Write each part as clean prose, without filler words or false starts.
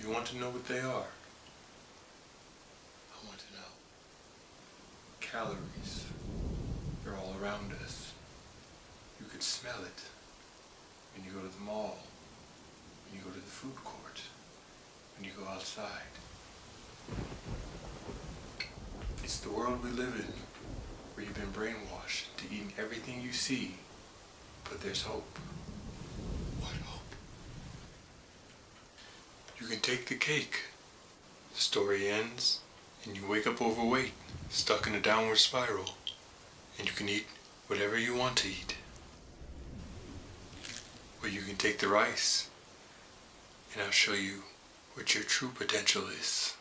You want to know what they are? I want to know. Calories. They're all around us. You could smell it when you go to the mall, when you go to the food court, when you go outside. It's the world we live in, where you've been brainwashed to eating everything you see, but there's hope. What hope? You can take the cake. The story ends, and you wake up overweight, stuck in a downward spiral, and you can eat whatever you want to eat. Or you can take the rice, and I'll show you what your true potential is.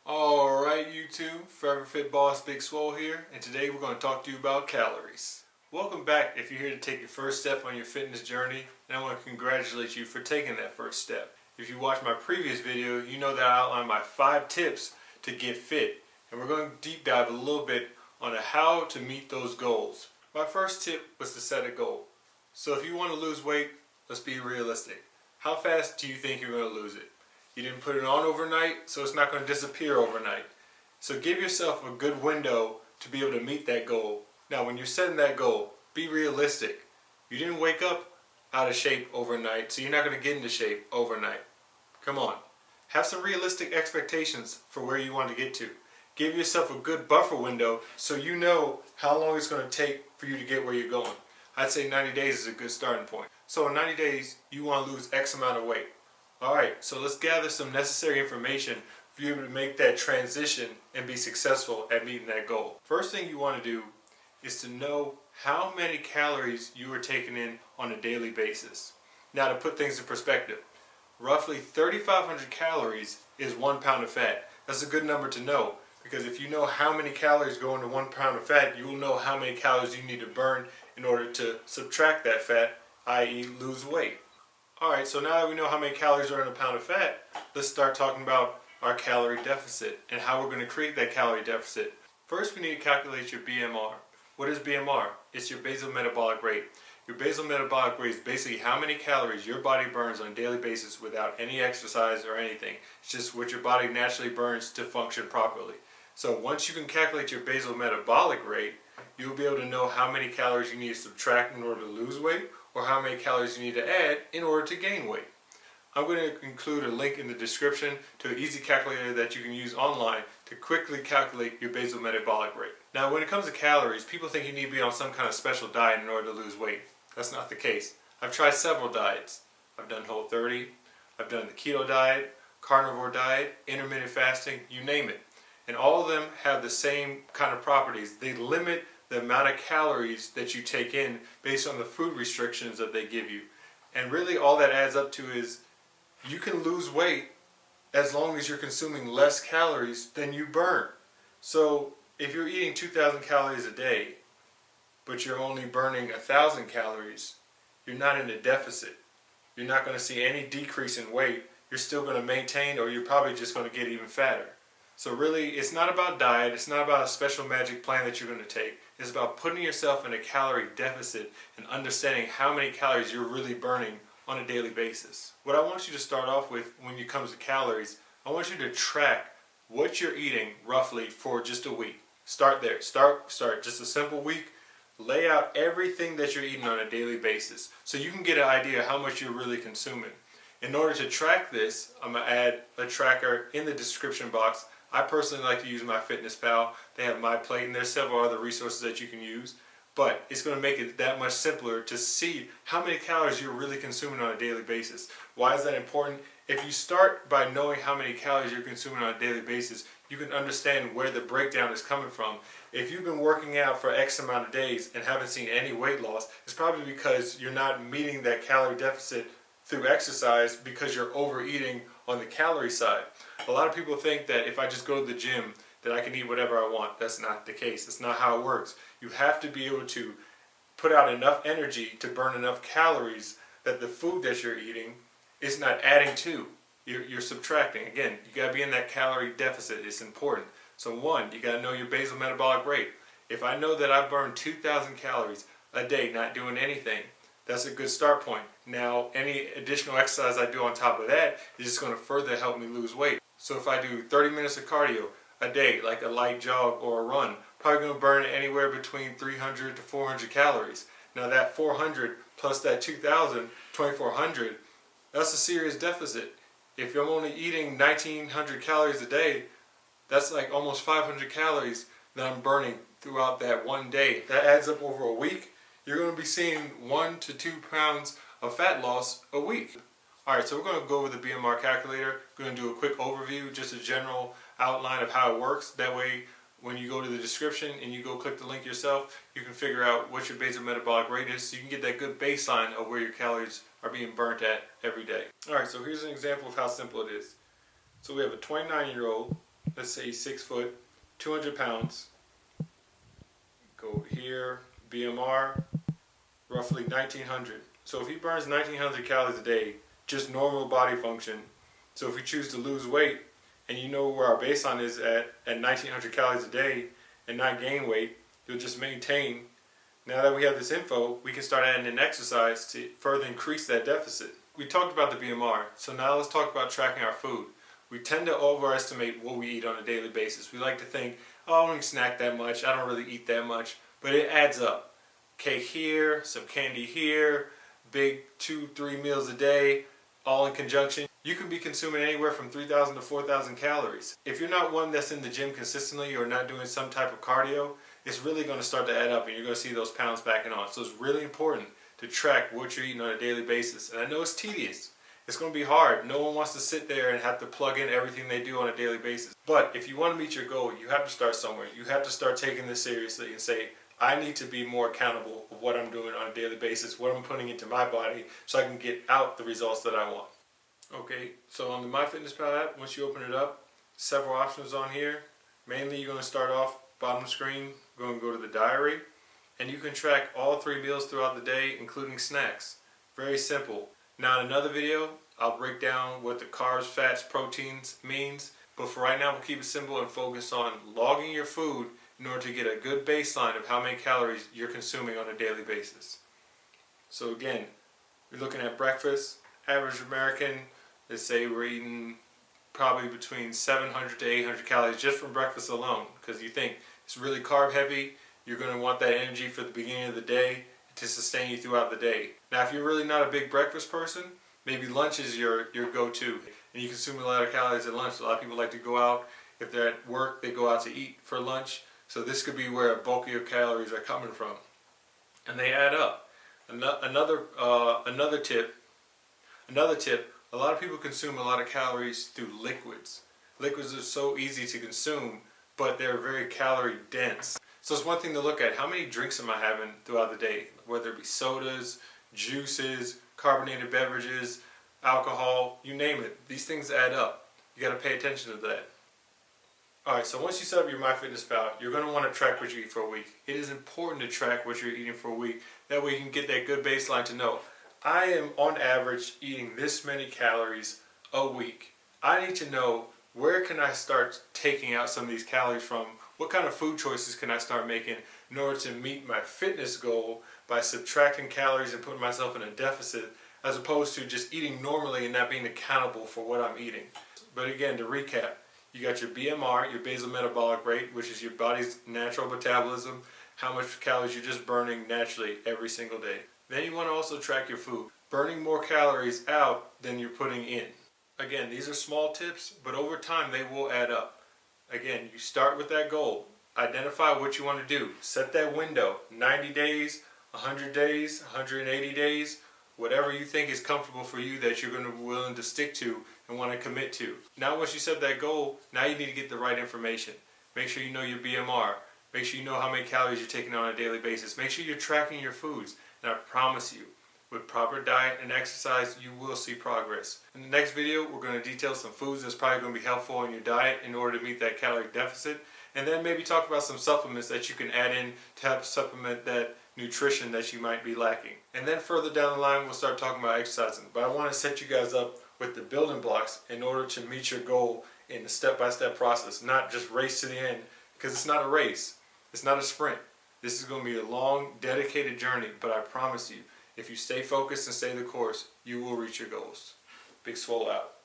Alright YouTube, Forever Fit Boss Big Swoll here, and today we're going to talk to you about calories. Welcome back if you're here to take your first step on your fitness journey, and I want to congratulate you for taking that first step. If you watched my previous video, you know that I outlined my 5 tips to get fit, and we're going to deep dive a little bit on how to meet those goals. My first tip was to set a goal. So if you want to lose weight, let's be realistic. How fast do you think you're going to lose it? You didn't put it on overnight, so it's not going to disappear overnight. So give yourself a good window to be able to meet that goal. Now when you're setting that goal, be realistic. You didn't wake up out of shape overnight, so you're not going to get into shape overnight. Come on. Have some realistic expectations for where you want to get to. Give yourself a good buffer window so you know how long it's going to take for you to get where you're going. I'd say 90 days is a good starting point. So in 90 days, you want to lose X amount of weight. Alright, so let's gather some necessary information for you to make that transition and be successful at meeting that goal. First thing you want to do is to know how many calories you are taking in on a daily basis. Now to put things in perspective, roughly 3,500 calories is 1 pound of fat. That's a good number to know, because if you know how many calories go into 1 pound of fat, you will know how many calories you need to burn in order to subtract that fat, i.e. lose weight. Alright, so now that we know how many calories are in a pound of fat, let's start talking about our calorie deficit and how we're going to create that calorie deficit. First, we need to calculate your BMR. What is BMR? It's your basal metabolic rate. Your basal metabolic rate is basically how many calories your body burns on a daily basis without any exercise or anything. It's just what your body naturally burns to function properly. So once you can calculate your basal metabolic rate, you'll be able to know how many calories you need to subtract in order to lose weight, or how many calories you need to add in order to gain weight. I'm going to include a link in the description to an easy calculator that you can use online to quickly calculate your basal metabolic rate. Now when it comes to calories, people think you need to be on some kind of special diet in order to lose weight. That's not the case. I've tried several diets. I've done Whole30, I've done the keto diet, carnivore diet, intermittent fasting, you name it. And all of them have the same kind of properties. They limit the amount of calories that you take in based on the food restrictions that they give you. And really all that adds up to is you can lose weight as long as you're consuming less calories than you burn. So if you're eating 2,000 calories a day, but you're only burning 1,000 calories, you're not in a deficit. You're not going to see any decrease in weight. You're still going to maintain, or you're probably just going to get even fatter. So really, it's not about diet, it's not about a special magic plan that you're going to take. It's about putting yourself in a calorie deficit and understanding how many calories you're really burning on a daily basis. What I want you to start off with when it comes to calories, I want you to track what you're eating roughly for just a week. Start there. Start just a simple week. Lay out everything that you're eating on a daily basis so you can get an idea how much you're really consuming. In order to track this, I'm going to add a tracker in the description box. I personally like to use MyFitnessPal. They have my plate, and there's several other resources that you can use. But it's going to make it that much simpler to see how many calories you're really consuming on a daily basis. Why is that important? If you start by knowing how many calories you're consuming on a daily basis, you can understand where the breakdown is coming from. If you've been working out for X amount of days and haven't seen any weight loss, it's probably because you're not meeting that calorie deficit through exercise because you're overeating on the calorie side. A lot of people think that if I just go to the gym that I can eat whatever I want. That's not the case. That's not how it works. You have to be able to put out enough energy to burn enough calories that the food that you're eating is not adding to. You're subtracting. Again, you got to be in that calorie deficit. It's important. So one, you got to know your basal metabolic rate. If I know that I burn 2,000 calories a day not doing anything, That's a good start point. Now, any additional exercise I do on top of that is just going to further help me lose weight. So if I do 30 minutes of cardio a day, like a light jog or a run, probably going to burn anywhere between 300 to 400 calories. Now that 400 plus that 2,000, 2,400, that's a serious deficit. If I'm only eating 1,900 calories a day, that's like almost 500 calories that I'm burning throughout that one day. That adds up over a week. You're going to be seeing 1 to 2 pounds of fat loss a week. Alright, so we're going to go over the BMR calculator. We're going to do a quick overview, just a general outline of how it works. That way, when you go to the description and you go click the link yourself, you can figure out what your basal metabolic rate is, so you can get that good baseline of where your calories are being burnt at every day. Alright, so here's an example of how simple it is. So we have a 29-year-old, let's say 6 foot, 200 pounds. Go here, BMR, roughly 1,900. So if he burns 1,900 calories a day, just normal body function. So if we choose to lose weight, and you know where our baseline is at 1,900 calories a day, and not gain weight, you'll just maintain. Now that we have this info, we can start adding in exercise to further increase that deficit. We talked about the BMR, so now let's talk about tracking our food. We tend to overestimate what we eat on a daily basis. We like to think, oh, I don't snack that much, I don't really eat that much, but it adds up. Cake here, some candy here, big 2-3 meals a day, all in conjunction. You can be consuming anywhere from 3,000 to 4,000 calories. If you're not one that's in the gym consistently or not doing some type of cardio, it's really going to start to add up and you're going to see those pounds backing on. So it's really important to track what you're eating on a daily basis. And I know it's tedious. It's going to be hard. No one wants to sit there and have to plug in everything they do on a daily basis. But if you want to meet your goal, you have to start somewhere. You have to start taking this seriously and say, I need to be more accountable of what I'm doing on a daily basis, what I'm putting into my body, so I can get out the results that I want. Okay, so on the MyFitnessPal app, once you open it up, several options on here. Mainly you're going to start off bottom screen, going to go to the diary, and you can track all 3 meals throughout the day, including snacks. Very simple. Now in another video, I'll break down what the carbs, fats, proteins means, but for right now we'll keep it simple and focus on logging your food in order to get a good baseline of how many calories you're consuming on a daily basis. So again, we're looking at breakfast. Average American, let's say we're eating probably between 700 to 800 calories just from breakfast alone, because you think it's really carb heavy, you're going to want that energy for the beginning of the day to sustain you throughout the day. Now if you're really not a big breakfast person, maybe lunch is your go-to, and you consume a lot of calories at lunch. A lot of people like to go out. If they're at work, they go out to eat for lunch. So this could be where a bulk of your calories are coming from, and they add up. Another tip. A lot of people consume a lot of calories through liquids. Liquids are so easy to consume, but they're very calorie dense. So it's one thing to look at, how many drinks am I having throughout the day? Whether it be sodas, juices, carbonated beverages, alcohol, you name it. These things add up. You got to pay attention to that. Alright, so once you set up your MyFitnessPal, you're going to want to track what you eat for a week. It is important to track what you're eating for a week. That way you can get that good baseline to know, I am on average eating this many calories a week. I need to know, where can I start taking out some of these calories from? What kind of food choices can I start making in order to meet my fitness goal by subtracting calories and putting myself in a deficit, as opposed to just eating normally and not being accountable for what I'm eating. But again, to recap, you got your BMR, your basal metabolic rate, which is your body's natural metabolism, how much calories you're just burning naturally every single day. Then you want to also track your food, burning more calories out than you're putting in. Again, these are small tips, but over time they will add up. Again, you start with that goal. Identify what you want to do. Set that window, 90 days, 100 days, 180 days, whatever you think is comfortable for you that you're going to be willing to stick to and want to commit to. Now once you set that goal, now you need to get the right information. Make sure you know your BMR. Make sure you know how many calories you're taking on a daily basis. Make sure you're tracking your foods. And I promise you, with proper diet and exercise, you will see progress. In the next video, we're going to detail some foods that's probably going to be helpful in your diet in order to meet that calorie deficit. And then maybe talk about some supplements that you can add in to help supplement that nutrition that you might be lacking. And then further down the line, we'll start talking about exercising. But I want to set you guys up with the building blocks in order to meet your goal in the step-by-step process, not just race to the end, because it's not a race. It's not a sprint. This is going to be a long, dedicated journey, but I promise you, If you stay focused and stay the course, you will reach your goals. Big Swoll out.